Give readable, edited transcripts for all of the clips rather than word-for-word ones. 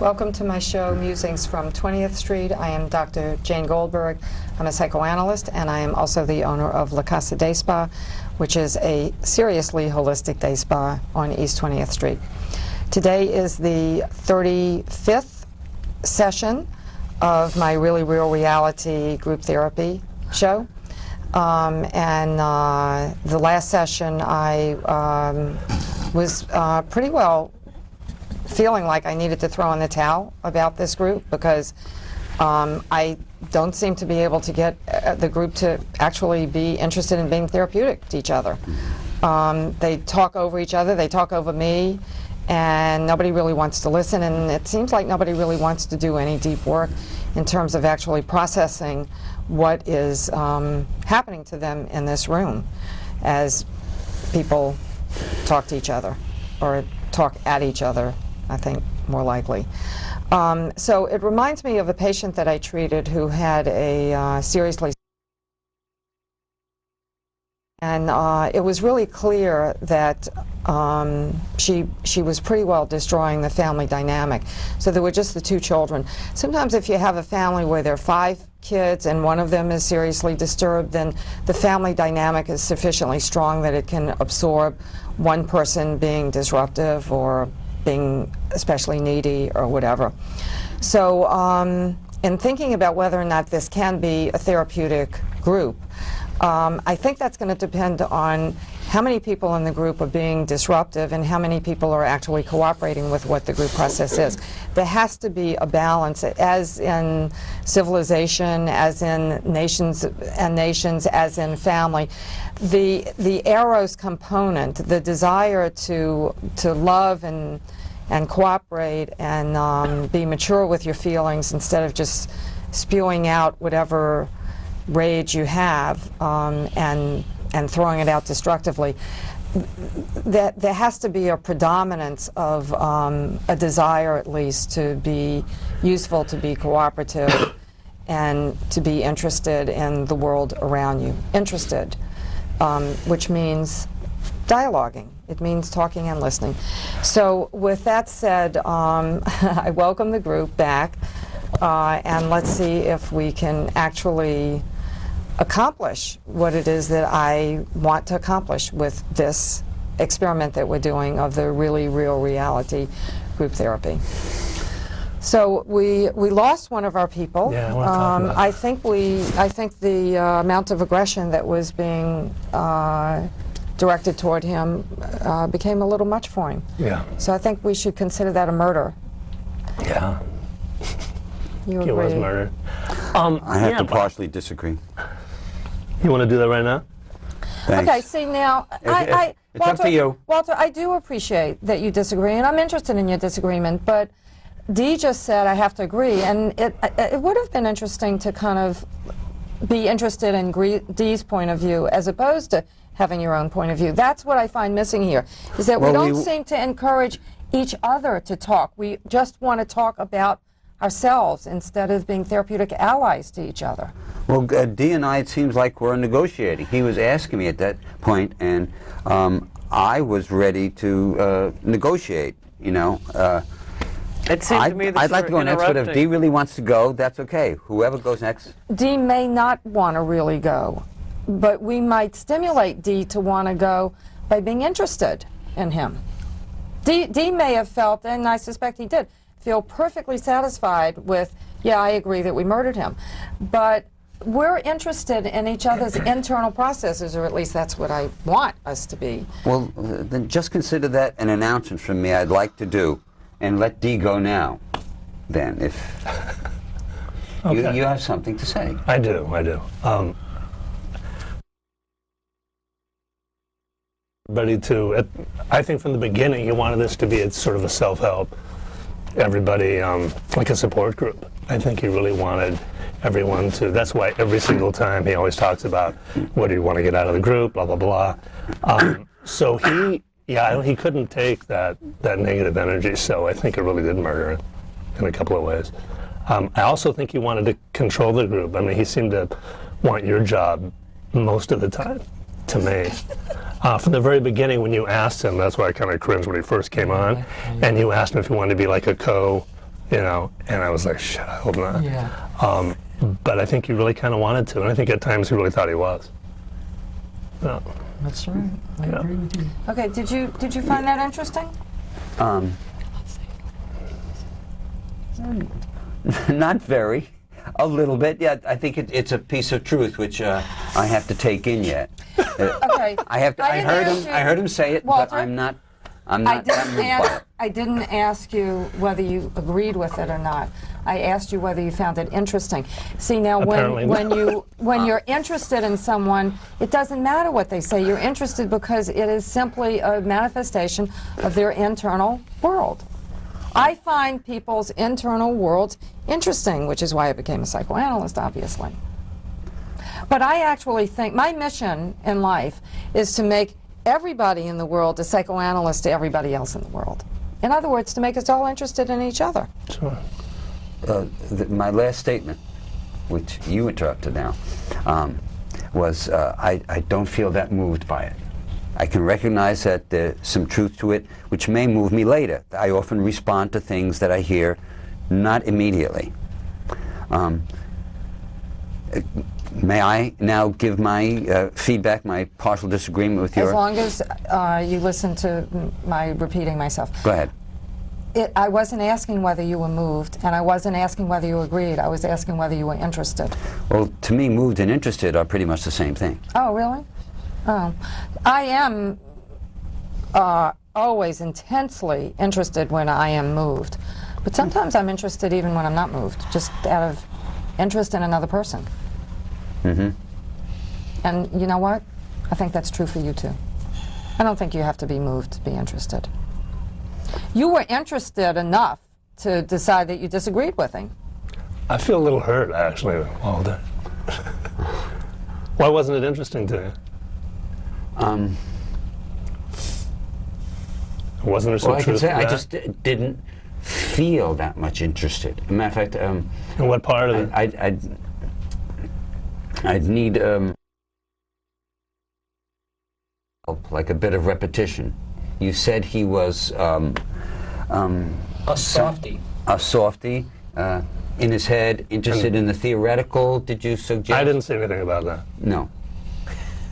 Welcome to my show, Musings from 20th Street. I am Dr. Jane Goldberg. I'm a psychoanalyst, and I am also the owner of La Casa Day Spa, which is a seriously holistic day spa on East 20th Street. Today is the 35th session of my Really Real Reality group therapy show. The last session I was pretty well feeling like I needed to throw in the towel about this group because I don't seem to be able to get the group to actually be interested in being therapeutic to each other. They talk over each other, they talk over me, and nobody really wants to listen, and it seems like nobody really wants to do any deep work in terms of actually processing what is happening to them in this room as people talk to each other, or talk at each other, I think, more likely. So it reminds me of a patient that I treated who had a seriously, and it was really clear that she was pretty well destroying the family dynamic. So there were just the two children. Sometimes if you have a family where there are 5 kids and one of them is seriously disturbed, then the family dynamic is sufficiently strong that it can absorb one person being disruptive or being especially needy or whatever. So in thinking about whether or not this can be a therapeutic group, I think that's going to depend on how many people in the group are being disruptive and how many people are actually cooperating with what the group process is. There has to be a balance, as in civilization, as in nations and nations, as in family. The eros component, the desire to love and cooperate and be mature with your feelings instead of just spewing out whatever rage you have and throwing it out destructively. That there has to be a predominance of a desire, at least, to be useful, to be cooperative, and to be interested in the world around you. Interested, which means dialoguing. It means talking and listening. So with that said, I welcome the group back, and let's see if we can actually accomplish what it is that I want to accomplish with this experiment that we're doing of the Really Real Reality group therapy. So we lost one of our people. Yeah, I want to talk about that. I think the amount of aggression that was being directed toward him became a little much for him. Yeah. So I think we should consider that a murder. Yeah. You He agree? was murdered. I have to partially disagree. You want to do that right now? Thanks. Okay, see now, It's up to you. Walter, I do appreciate that you disagree, and I'm interested in your disagreement, but Dee just said I have to agree, and it would have been interesting to kind of be interested in Dee's point of view as opposed to having your own point of view. That's what I find missing here, is that we don't seem to encourage each other to talk. We just want to talk about ourselves instead of being therapeutic allies to each other. Well, Dee and I, it seems like we're negotiating. He was asking me at that point, and I was ready to negotiate, you know. It seemed to me that I'd like to go next, but if interrupting. Dee really wants to go, that's okay. Whoever goes next. Dee may not want to really go, but we might stimulate Dee to want to go by being interested in him. Dee may have felt, and I suspect he did, feel perfectly satisfied with, yeah, I agree that we murdered him. But we're interested in each other's internal processes, or at least that's what I want us to be. Well, then just consider that an announcement from me I'd like to do, and let Dee go now, then, if Okay. you have something to say. I do. Ready to, I think from the beginning you wanted this to be sort of a self-help, everybody, like a support group. I think he really wanted everyone to, that's why every single time he always talks about what do you want to get out of the group, blah, blah, blah. So he couldn't take that negative energy, so I think it really did murder it in a couple of ways. I also think he wanted to control the group. I mean, he seemed to want your job most of the time, to me. From the very beginning when you asked him, that's why I kind of cringed when he first came on, and you asked him if he wanted to be like a you know, and I was like, shit, I hope not. Yeah. But I think he really kind of wanted to, and I think at times he really thought he was. Yeah. That's right. I Yeah. agree with you. Okay, did you find that interesting? Not very. A little bit. Yeah, I think it's a piece of truth which I have to take in yet. Okay. I have to. I didn't heard ask him. you- I heard him say it, Walter? but I'm not. I'm I not that didn't, moved by ask, it. I didn't ask you whether you agreed with it or not. I asked you whether you found it interesting. See, now Apparently when you're interested in someone, it doesn't matter what they say. You're interested because it is simply a manifestation of their internal world. I find people's internal worlds interesting, which is why I became a psychoanalyst, obviously. But I actually think my mission in life is to make everybody in the world a psychoanalyst to everybody else in the world. In other words, to make us all interested in each other. Sure. My last statement, which you interrupted now, was I don't feel that moved by it. I can recognize that there's some truth to it, which may move me later. I often respond to things that I hear not immediately. May I now give my feedback, my partial disagreement with your... As long as you listen to my repeating myself. Go ahead. I wasn't asking whether you were moved, and I wasn't asking whether you agreed. I was asking whether you were interested. Well, to me, moved and interested are pretty much the same thing. Oh, really? Oh. I am always intensely interested when I am moved. But sometimes I'm interested even when I'm not moved, just out of interest in another person. Mm-hmm. And you know what? I think that's true for you too. I don't think you have to be moved to be interested. You were interested enough to decide that you disagreed with him. I feel a little hurt, actually, Walter. Why wasn't it interesting to you? Wasn't there some Well, I can truth say to I that? just didn't feel that much interested. As a matter of fact, In what part of it? I'd need help, like a bit of repetition. You said he was A softie. a softie, in his head, interested in the theoretical. Did you suggest? I didn't say anything about that. No.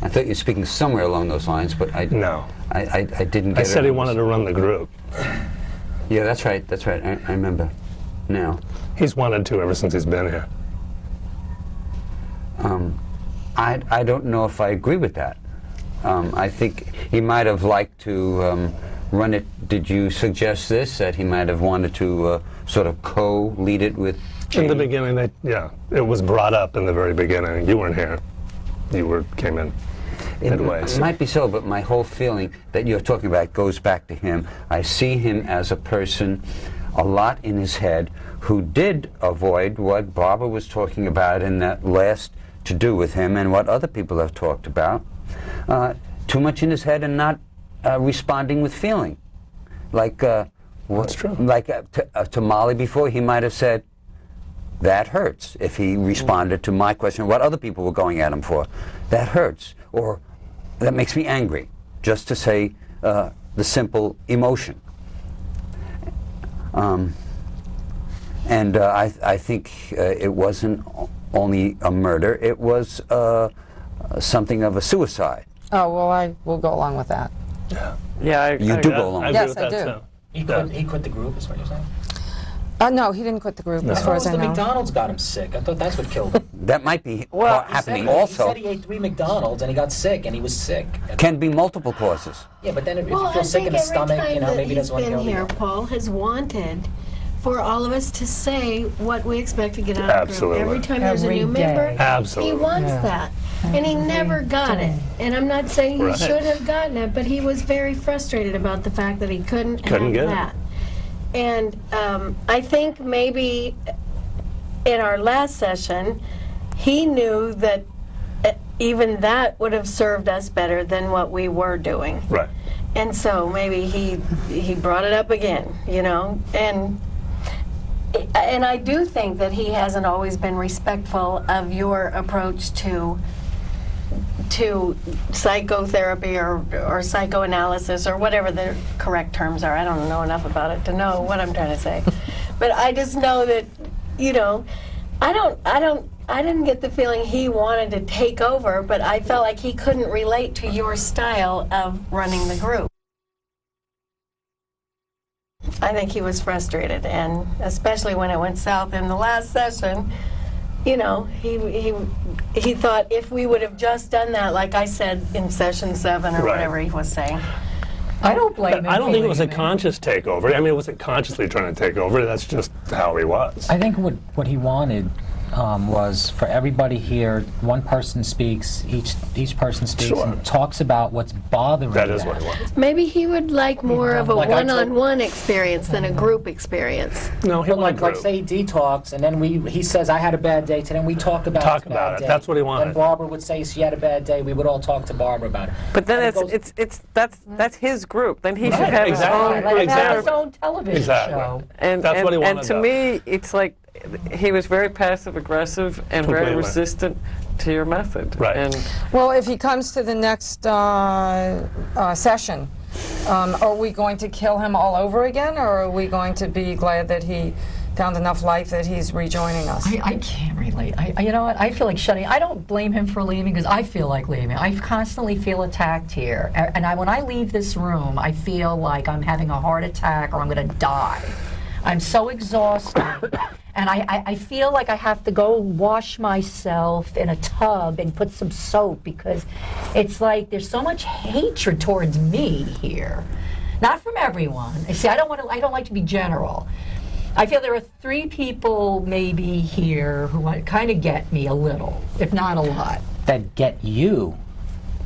I thought you were speaking somewhere along those lines, but I No. I didn't get I it. said he wanted to run the group. Yeah, that's right. That's right. I remember. Now. He's wanted to ever since he's been here. I don't know if I agree with that. I think he might have liked to run it. Did you suggest this, that he might have wanted to sort of co-lead it with In the Jamie? beginning, it was brought up in the very beginning. You weren't here. You came in midway. It might be so, but my whole feeling that you're talking about goes back to him. I see him as a person a lot in his head who did avoid what Barbara was talking about in that last To Do with him and what other people have talked about. Too much in his head and not responding with feeling. Like, That's true. Like to Molly before, he might have said, that hurts, if he responded to my question, what other people were going at him for. That hurts, or that makes me angry, just to say the simple emotion. And I think it wasn't only a murder, it was something of a suicide. Oh, well, I will go along with that. Yeah, You do go along I with agree Yes, with I that do. too. He quit the group, is what you're saying? No, he didn't quit the group, No. as far as I the know. McDonald's got him sick. I thought that's what killed him. That might be Well, happening He also. said he ate 3 McDonald's and he got sick, and he was sick. Can be multiple causes. Yeah, but then if Well, you I feel sick think in the every stomach, time you know, that maybe he he's doesn't want to been go here, there. Paul has wanted for all of us to say what we expect to get out of the Absolutely. group. Every time there's a Every new member, day. Absolutely. he wants that. And he never got it. And I'm not saying he Right. should have gotten it, but he was very frustrated about the fact that he couldn't Couldn't have get it. that. And I think maybe in our last session, he knew that even that would have served us better than what we were doing. Right. And so maybe he brought it up again, you know, and I do think that he hasn't always been respectful of your approach to psychotherapy or psychoanalysis or whatever the correct terms are. I don't know enough about it to know what I'm trying to say. But I just know that, you know, I didn't get the feeling he wanted to take over, but I felt like he couldn't relate to your style of running the group. I think he was frustrated, and especially when it went south in the last session, you know, he thought if we would have just done that, like I said in session 7 or Right. whatever he was saying. I don't blame him. I don't for think it was a leaving. conscious takeover. I mean, it wasn't consciously trying to take over. That's just how he was. I think what he wanted was for everybody here, one person speaks, each person speaks Sure. and talks about what's bothering That is them. what he was. Maybe he would like more of a Like I told- one-on-one experience than a group experience. No, he But wanted like group. say he detox, and then he says I had a bad day today, and we talk about Talk his about bad it. day. That's what he Then wanted. Barbara would say she had a bad day. We would all talk to Barbara about it. But then And it that's his group. Then he should Right, have exactly. his Let own him have his Exactly. own television Exactly. show. And, That's and, what he and wanted, to though. me, it's like he was very passive aggressive and very Completely. resistant to your method. Right. And Well, if he comes to the next session, are we going to kill him all over again, or are we going to be glad that he found enough life that he's rejoining us? I can't relate. You know what? I feel like shutting. I don't blame him for leaving because I feel like leaving. I constantly feel attacked here, and when I leave this room, I feel like I'm having a heart attack or I'm going to die. I'm so exhausted, and I feel like I have to go wash myself in a tub and put some soap because it's like there's so much hatred towards me here. Not from everyone. See, I don't like to be general. I feel there are 3 people maybe here who kind of get me a little, if not a lot. That get you.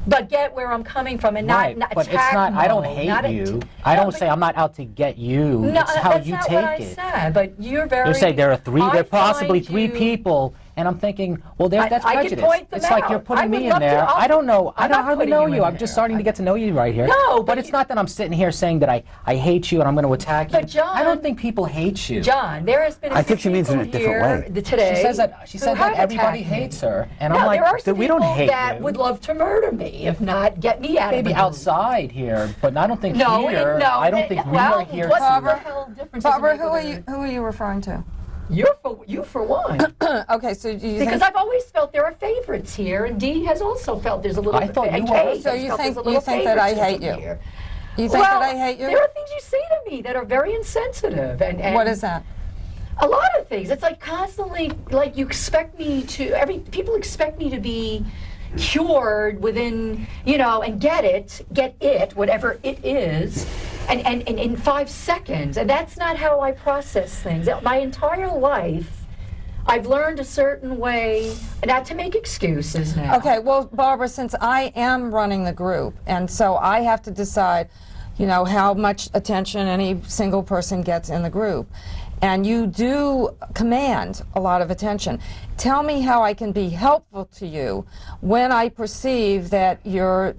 But get where I'm coming from and Right, not but it's attack not. I don't mode, hate not you. at- I No, don't but- say I'm not out to get you. No, it's how that's you not take what I it. said. But you're very. You say there are 3. I There are possibly find 3 you- people, and I'm thinking, well, that's I can prejudice. point them It's like out. you're I putting would me in love to. there. I don't know. I I'm don't not hardly putting know you you. in I'm just there. starting to get to know you right here. No, but but it's you- not that I'm sitting here saying that I hate you and I'm going to attack you. But John- I don't think people hate you. John, there has been. I think she means in a different way. Today. She says that who said have that everybody attacked me. hates her, and No, I'm like, there are some we don't people hate that you. would love to murder me, if not get me out Maybe of the room. outside here, but I don't think No, here. no. I don't think we well, are here. what to- the hell difference does it Barbara, make who whether- are you referring to? You for one. Okay, so do you Because think? I've always felt there are favorites here, and Dee has also felt there's a little. I thought and you were- Kay So has you felt think- there's a you little think that I hate favoritism you? here. You think Well, that I hate you? There are things you say to me that are very insensitive, and What is that? a lot of things. It's like constantly, like you expect me to. People expect me to be cured within, and get it, whatever it is, and in 5 seconds. And that's not how I process things. My entire life, I've learned a certain way, not to make excuses now. Okay, well, Barbara, since I am running the group, and so I have to decide, how much attention any single person gets in the group. And you do command a lot of attention. Tell me how I can be helpful to you when I perceive that you're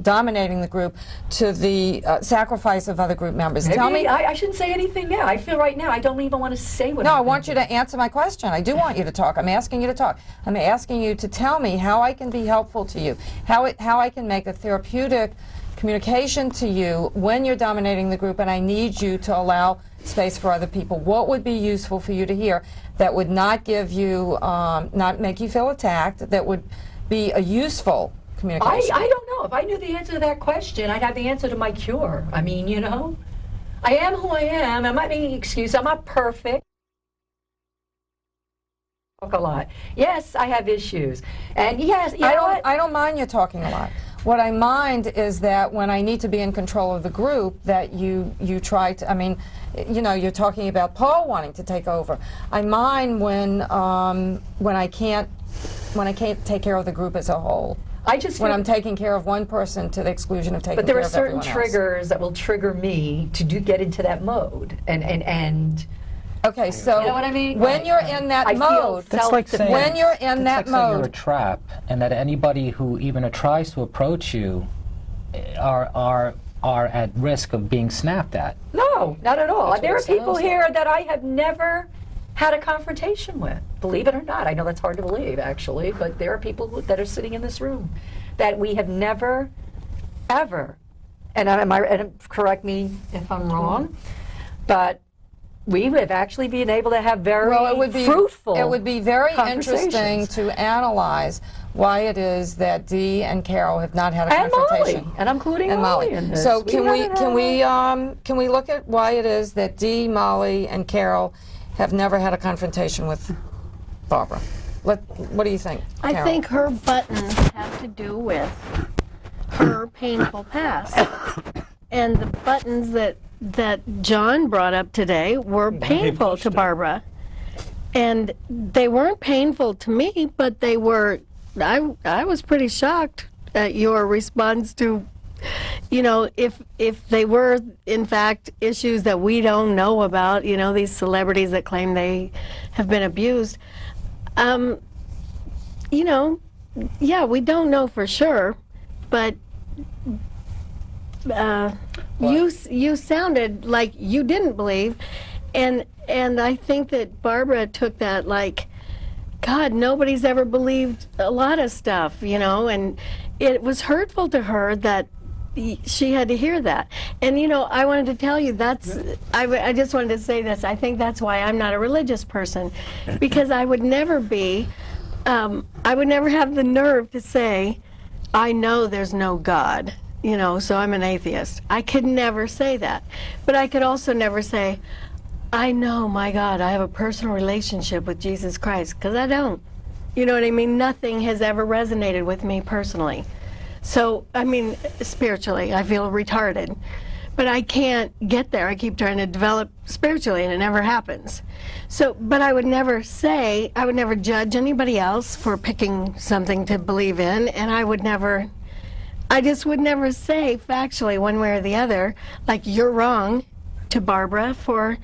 dominating the group to the sacrifice of other group members. Maybe Tell me. I shouldn't say anything now. I feel right now I don't even want to say what No, I'm I want you thinking. to answer my question. I do want you to talk. I'm asking you to talk. I'm asking you to tell me how I can be helpful to you, how I can make a therapeutic communication to you when you're dominating the group and I need you to allow space for other people. What would be useful for you to hear that would not give you, not make you feel attacked, that would be a useful communication? I don't know. If I knew the answer to that question, I'd have the answer to my cure. I mean, I am who I am. I'm not making excuses. I'm not perfect. Talk a lot. Yes, I have issues. And yes, you know what? I don't mind you talking a lot. What I mind is that when I need to be in control of the group, that you try to. I mean, you're talking about Paul wanting to take over. I mind when I can't take care of the group as a whole. I just When feel- I'm taking care of one person to the exclusion of taking but there care are of certain everyone else. triggers that will trigger me to get into that mode. And Okay, so you know what I mean? when you're in that I feel mode, That's like saying, when you're in that that's like saying you're a mode, trap, and that anybody who even tries to approach you are at risk of being snapped at. No, not at all. That's There are what it people sounds here that I have never had a confrontation with. Believe it or not. I know that's hard to believe, actually, but there are people that are sitting in this room that we have never, ever, and correct me if I'm wrong, but we have actually been able to have very Well, it would be fruitful It would be very interesting conversations. to analyze why it is that Dee and Carol have not had a And confrontation. Molly, and I'm including And Molly Molly. in this. So can haven't can we look at why it is that Dee, Molly, and Carol have never had a confrontation with Barbara? What do you think, I Carol? think her buttons have to do with her painful past. And the buttons that John brought up today were painful to Barbara. And they weren't painful to me, but they were, I was pretty shocked at your response to, you know, if they were in fact issues that we don't know about, you know, these celebrities that claim they have been abused. You know, yeah, we don't know for sure, but you sounded like you didn't believe, and I think that Barbara took that like, God, nobody's ever believed a lot of stuff, you know, and it was hurtful to her that she had to hear that. And you know, I wanted to tell you I just wanted to say this. I think that's why I'm not a religious person, because I would never be. I would never have the nerve to say, I know there's no God, you know, so I'm an atheist. I could never say that. But I could also never say, I know, my God, I have a personal relationship with Jesus Christ, because I don't. You know what I mean? Nothing has ever resonated with me personally. So, I mean, spiritually, I feel retarded. But I can't get there. I keep trying to develop spiritually, and it never happens. So, but I would never judge anybody else for picking something to believe in, and I just would never say factually one way or the other, like, you're wrong to Barbara for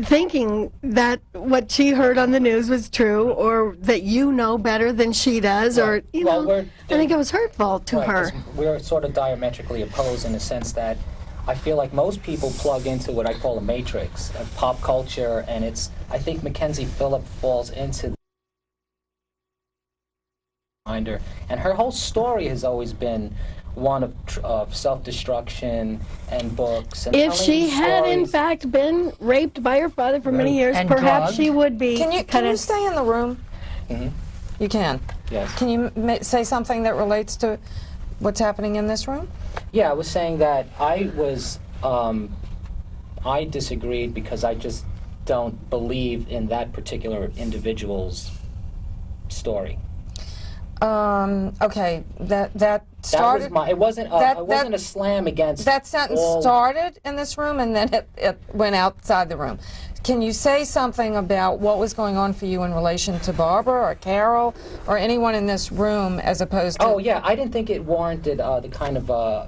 thinking that what she heard on the news was true, or that you know better than she does, or, you well, know, I think it was hurtful to Right, her. 'cause we're sort of diametrically opposed in the sense that I feel like most people plug into what I call a matrix of pop culture, and I think Mackenzie Phillips falls into her, and her whole story has always been one of self-destruction and books. And If telling she had in stories. fact been raped by her father for many years, And perhaps drugged. she would be Can you kind of stay in the room? Mhm. You can. Yes. Can you say something that relates to what's happening in this room? Yeah, I was saying that I disagreed because I just don't believe in that particular individual's story. Okay, that That started. was it wasn't that- it wasn't a slam against That sentence all- started in this room and then it went outside the room. Can you say something about what was going on for you in relation to Barbara or Carol or anyone in this room, as opposed to? Oh yeah, I didn't think it warranted the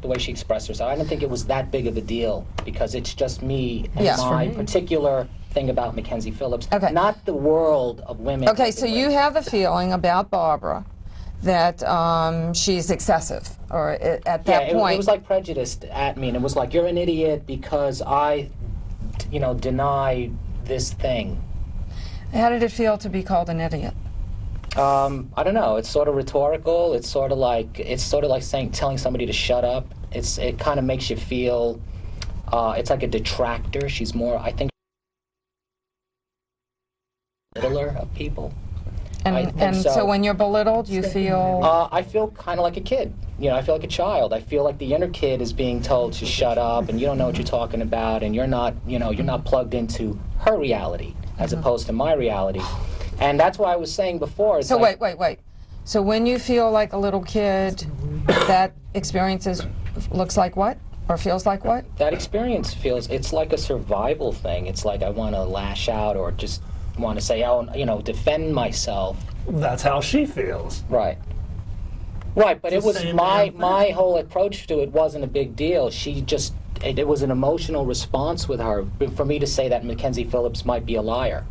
way she expressed herself. I didn't think it was that big of a deal because it's just me and Yes. my particular thing about Mackenzie Phillips, Okay. not the world of women. Okay, so you have the feeling about Barbara that she's excessive, or at that Yeah, point. it was like prejudiced at me, and it was like, you're an idiot because I, deny this thing. How did it feel to be called an idiot? I don't know. It's sort of rhetorical. It's sort of like telling somebody to shut up. It kind of makes you feel. It's like a detractor. She's more, I think, littler of people. And, I think and so so. when you're belittled, you feel. I feel kind of like a kid. I feel like a child. I feel like the inner kid is being told to shut up, and you don't know what you're talking about, and you're not plugged into her reality as opposed to my reality. And that's why I was saying before. It's So like, wait. So when you feel like a little kid, that experience looks like what? Or feels like what? That experience it's like a survival thing. It's like I want to lash out or just want to say, defend myself. That's how she feels. Right, but it was same my whole approach to it wasn't a big deal. It was an emotional response with her for me to say that Mackenzie Phillips might be a liar.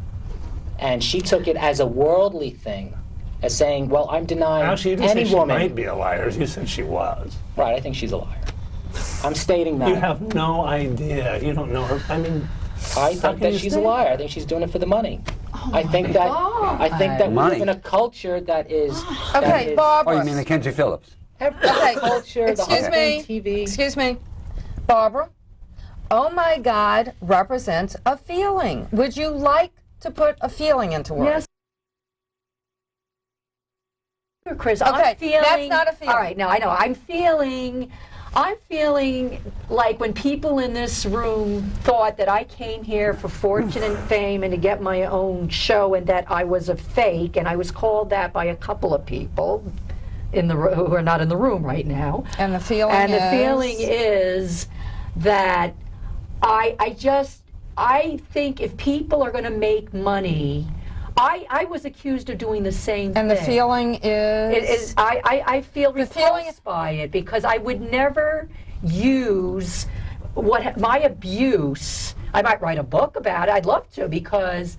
And she took it as a worldly thing, as saying, well, I'm denying Actually, you didn't any say she woman. might be a liar. You said she was. Right, I think she's a liar. I'm stating that. You have no idea. You don't know her. I mean, I How think can that you she's say a liar. I think she's doing it for the money. I think that we Money. live in a culture that is. Okay, Barbara. Oh, you mean Mackenzie Phillips? Every culture, the Excuse whole me. TV. Excuse me, Barbara. oh my God represents a feeling. Would you like to put a feeling into words? Yes. Chris, Okay, I'm feeling, that's not a feeling. All right, now I know. I'm feeling like when people in this room thought that I came here for fortune and fame and to get my own show, and that I was a fake, and I was called that by a couple of people in the who are not in the room right now. And the feeling And is? the feeling is that I think if people are going to make money, I was accused of doing the same thing. And the feeling is? I feel The feeling repulsed by it, because I would never use my abuse. I might write a book about it. I'd love to, because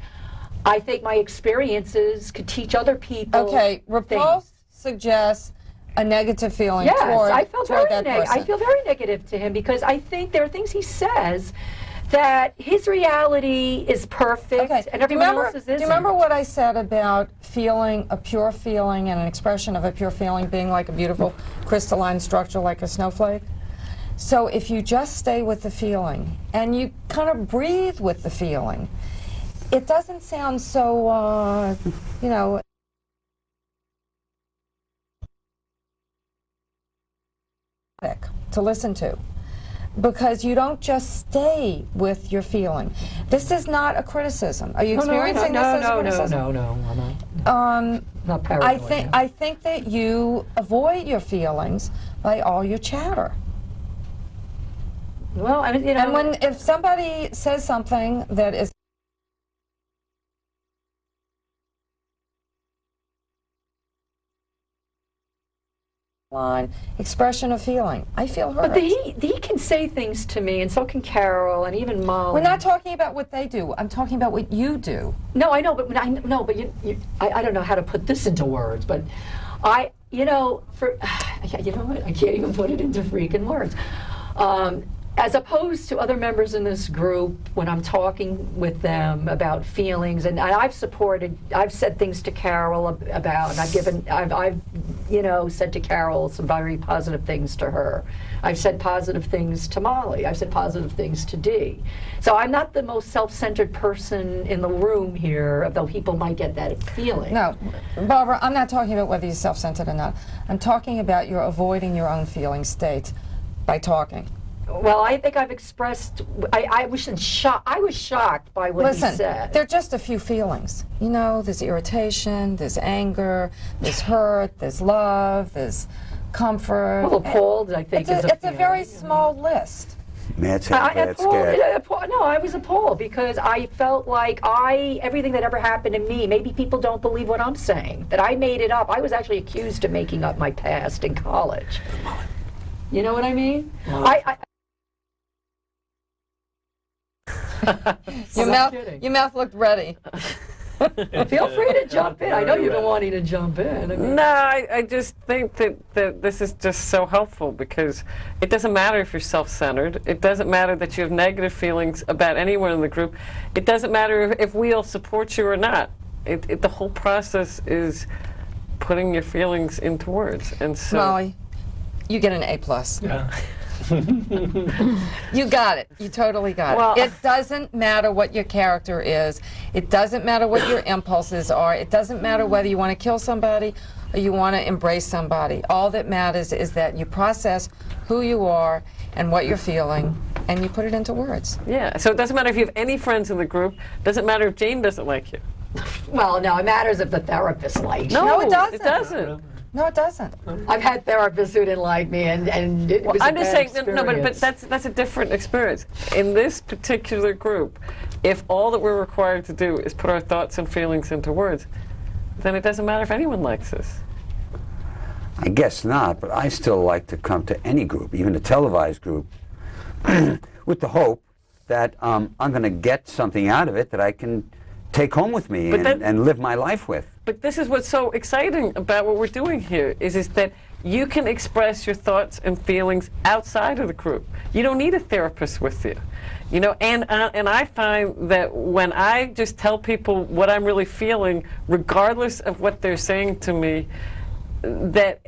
I think my experiences could teach other people. Okay, repulse things. suggests a negative feeling Yes, toward, I felt toward very that person. I feel very negative to him, because I think there are things he says that his reality is perfect, Okay. and everyone else's Do isn't. you remember what I said about feeling, a pure feeling and an expression of a pure feeling being like a beautiful crystalline structure like a snowflake? So if you just stay with the feeling and you kind of breathe with the feeling, it doesn't sound so, you know, to listen to. Because you don't just stay with your feeling. This is not a criticism. Are you experiencing this as a criticism? No. Not paranoid. I think that you avoid your feelings by all your chatter. Well, I mean, you know. And if somebody says something that is line, expression of feeling, I feel hurt. But he can say things to me, and so can Carol, and even Molly. We're not talking about what they do. I'm talking about what you do. No, I know, but I don't know how to put this into words, but you know what? I can't even put it into freaking words. As opposed to other members in this group, when I'm talking with them about feelings, and I've said things to Carol about, and I've said to Carol some very positive things to her. I've said positive things to Molly. I've said positive things to Dee. So I'm not the most self-centered person in the room here, though people might get that feeling. No, Barbara, I'm not talking about whether you're self-centered or not. I'm talking about you're avoiding your own feeling state by talking. Well, I think I've expressed. I was shocked by what he Listen, said. they're just a few feelings. You know, there's irritation, there's anger, there's hurt, there's love, there's comfort. Well, appalled, I think, is It's a very small list. Mad sad, bad scared. No, I was appalled, because I felt like everything that ever happened to me, maybe people don't believe what I'm saying, that I made it up. I was actually accused of making up my past in college. You know what I mean? Your mouth looked ready. Feel free to jump in. I know you've been wanting to jump in. I mean, No, I just think that this is just so helpful, because it doesn't matter if you're self-centered. It doesn't matter that you have negative feelings about anyone in the group. It doesn't matter if we all support you or not. The whole process is putting your feelings into words. And so, Molly, you get an A+. Yeah. You got it. You totally got Well, it. It doesn't matter what your character is. It doesn't matter what your impulses are. It doesn't matter whether you want to kill somebody or you want to embrace somebody. All that matters is that you process who you are and what you're feeling, and you put it into words. yeah. So it doesn't matter if you have any friends in the group. It doesn't matter if Jane doesn't like you. well, no, it matters if the therapist likes you. No, it doesn't. It doesn't. No, it doesn't. I've had therapists who didn't like me, and it was I'm a just bad saying, no, but experience. that's a different experience. In this particular group, if all that we're required to do is put our thoughts and feelings into words, then it doesn't matter if anyone likes us. I guess not, but I still like to come to any group, even a televised group, with the hope that I'm going to get something out of it that I can take home with me and live my life with. But this is what's so exciting about what we're doing here, is that you can express your thoughts and feelings outside of the group. You don't need a therapist with you. You know, and I find that when I just tell people what I'm really feeling, regardless of what they're saying to me, that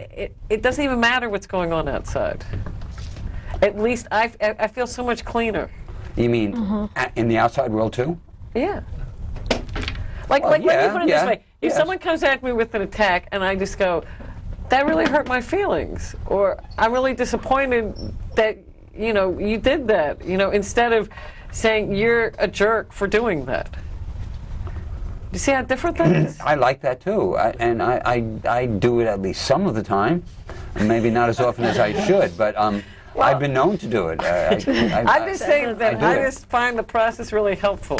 it doesn't even matter what's going on outside. At least I feel so much cleaner. You mean in the outside world too? Yeah. Like, Well, let me yeah, put it yeah, this way. If yes. someone comes at me with an attack and I just go, that really hurt my feelings, or I'm really disappointed that, you did that, instead of saying you're a jerk for doing that. You see how different that is? I like that too, I do it at least some of the time, maybe not as often as I should, but I've been known to do it. I'm just saying that do I it. just find the process really helpful.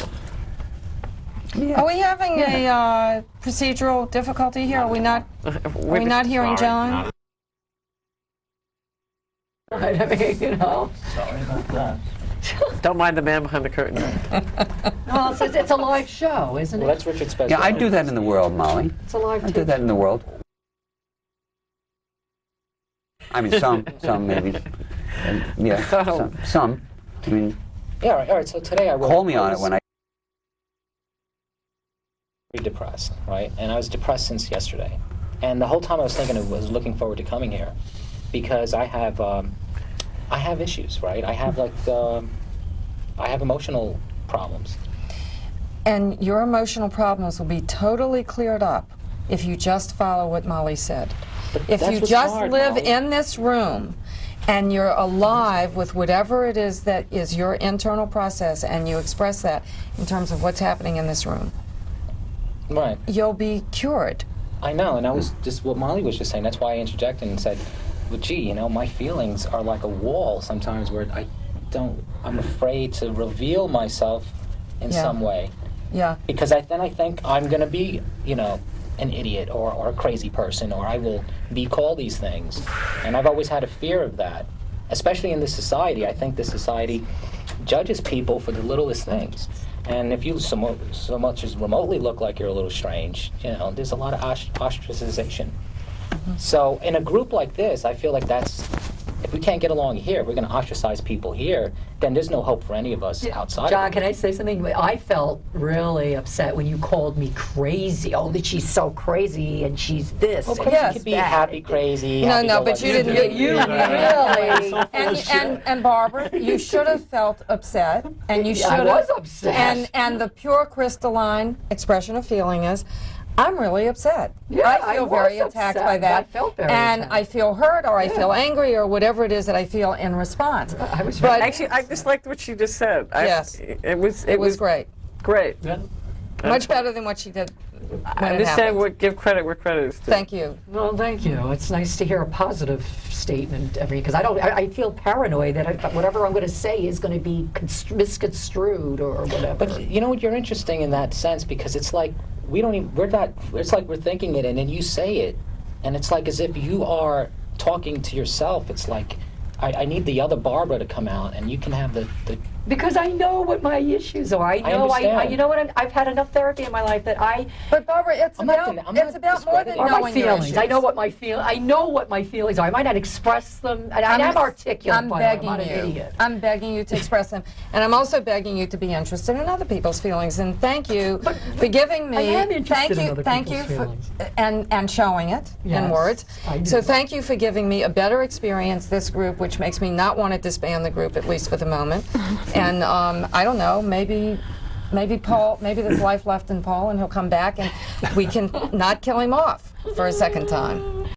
Are we having a procedural difficulty here? Are we not hearing John? Right, I mean, Don't mind the man behind the curtain. Well, it's a live show, isn't Well, it? that's Richard Spezza. Yeah, I do that in the world, Molly. It's a live I do that in the world. I mean, some maybe. Yeah, some. I mean, Yeah, all right. So today I wrote. call me on it when I. Depressed, right? And I was depressed since yesterday, and the whole time I was thinking, I was looking forward to coming here, because I have issues, right? I have I have emotional problems. And your emotional problems will be totally cleared up if you just follow what Molly said. If that's you what's just hard, live Molly. in this room and you're alive with whatever it is that is your internal process, and you express that in terms of what's happening in this room, Right. you'll be cured. I know, and I was just what Molly was just saying. That's why I interjected and said, "Well, gee, my feelings are like a wall sometimes where I'm afraid to reveal myself in Yeah. some way, Yeah. because I think I'm going to be, an idiot or a crazy person, or I will be called these things, and I've always had a fear of that, especially in this society. I think this society judges people for the littlest things. And if you so much as remotely look like you're a little strange, there's a lot of ostracization. So in a group like this, I feel like if we can't get along here, we're going to ostracize people here, then there's no hope for any of us outside. John, can I say something? I felt really upset when you called me crazy. Oh, that she's so crazy and she's this. Well, and crazy Yes. could be happy, crazy. No, but you didn't. You really. And Barbara, you should have felt upset, and you should have. I was upset. And the pure crystalline expression of feeling is, I'm really upset. Yeah, I feel I very was attacked upset. by that. I felt very and attacked. I feel hurt, or I feel angry, or whatever it is that I feel in response. I was But Actually, I just liked what she just said. Yes. It was great. great. Much better than what she did when I'm it just saying, happened. give credit where credit is due. Thank you. Well, thank you. It's nice to hear a positive statement because I feel paranoid that whatever I'm going to say is going to be misconstrued or whatever. But you're interesting in that sense, because it's like it's like we're thinking it and then you say it, and it's like as if you are talking to yourself. It's like I need the other Barbara to come out, and you can have the Because I know what my issues are. I know. understand. You know what? I've had enough therapy in my life that But Barbara, it's I'm not about gonna- I'm it's not about more than discrediting are knowing my your feelings. issues. I know what my feelings are. I might not express them, and I'm articulate. I'm by the way. begging I'm not you. an idiot. I'm begging you to express them, and I'm also begging you to be interested in other people's feelings. And thank you for giving me. I am interested thank you, in other thank people's you feelings. and showing it in Yes, words. I do. So thank you for giving me a better experience this group, which makes me not want to disband the group, at least for the moment. And I don't know, maybe Paul, maybe there's life left in Paul, and he'll come back, and we can not kill him off for a second time.